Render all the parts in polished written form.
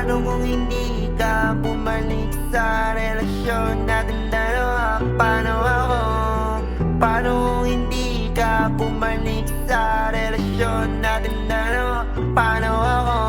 Paano kung hindi ka bumalik sa relasyon natin dalawa? Paano ako? Paano kung hindi ka bumalik sa relasyon natin dalawa? Paano ako?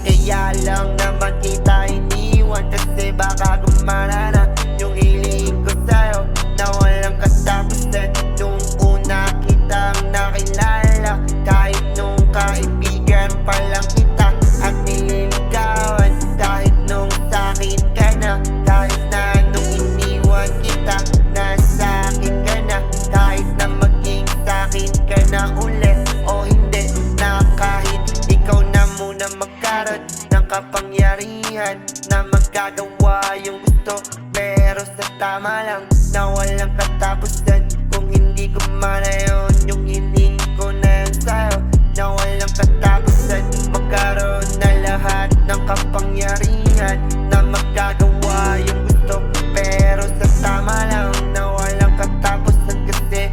Kaya lang naman kita iniwan kasi baka gumana na yung hiling ko sa'yo na walang katapusan. Nung una kitang nakilala, kahit nung kaibigan pa lang kita at nililigawan, kahit nung sa'kin ka na, kahit na nung iniwan kita, nasa akin ka na, kahit na maging sa'kin ka na ulit o hindi, na kahit ikaw na muna magkaroon ng kapangyarihan na magagawa yung gusto, pero sa tama lang na walang katapusan. Kung hindi ko mana yun, yung hiling ko na yun sa'yo na walang katapusan. Magkaroon na lahat ng kapangyarihan na magagawa yung gusto, pero sa tama lang na walang katapusan. Kasi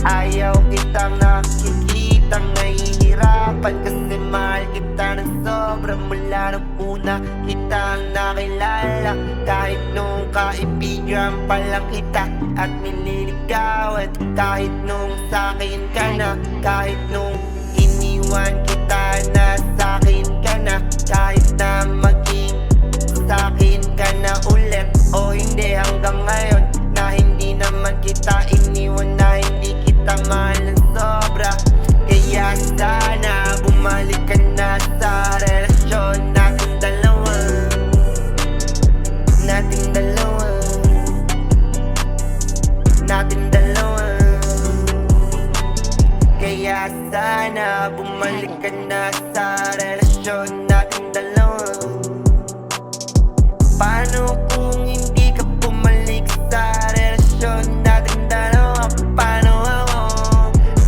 ayaw kitang nakikitang nahihirapan, kasi mahal kita ng sobra mula nung una kitang nakilala. Kahit nung kaibigan pa lang kita at nililigawan, kahit nung sa'kin ka na, kahit nung iniwan kita, na sa'kin ka na, kahit na maging sa'kin ka na ulit o hindi, hanggang ngayon na hindi naman kita iniwan, na hindi kita mahal ng sobra. Kaya sana bumalik ka na sa relasyon natin dalawa, natin dalawa, natin dalawa. Kaya sana bumalik ka na sa relasyon natin dalawa. Paano kung hindi ka bumalik sa relasyon natin dalawa? Paano ako?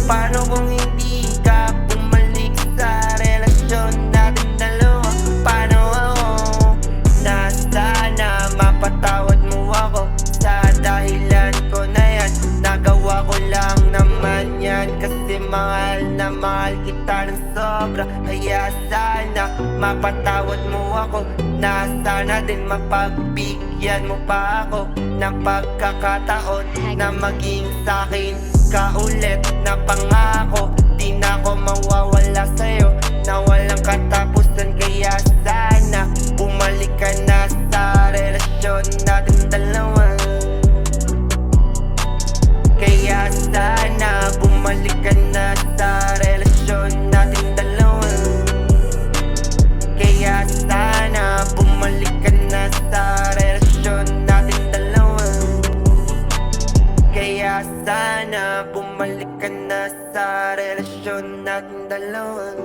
Paano kung hindi ka bumalik sa relasyon natin dalawa? Paano ako? Na sana mapatawad mo ako sa dahilan ko na yan. Nagawa ko lang naman yan kasi mahal na mahal kita ng sobra. Kaya sana mapatawad mo ako, na sana din mapagbigyan mo pa ako ng pagkakataon na maging sa'kin ka ulit. Na pangako di na ako mawawala sa'yo na walang katapusan. Kaya sana bumalik ka na sa relasyon natin dalawa. Kaya sana bumalik ka na sa relasyon natin dalawa. Kaya sana bumalik ka na sa relasyon natin dalawa. Kaya sana bumalik ka na sa relasyon natin dalawa.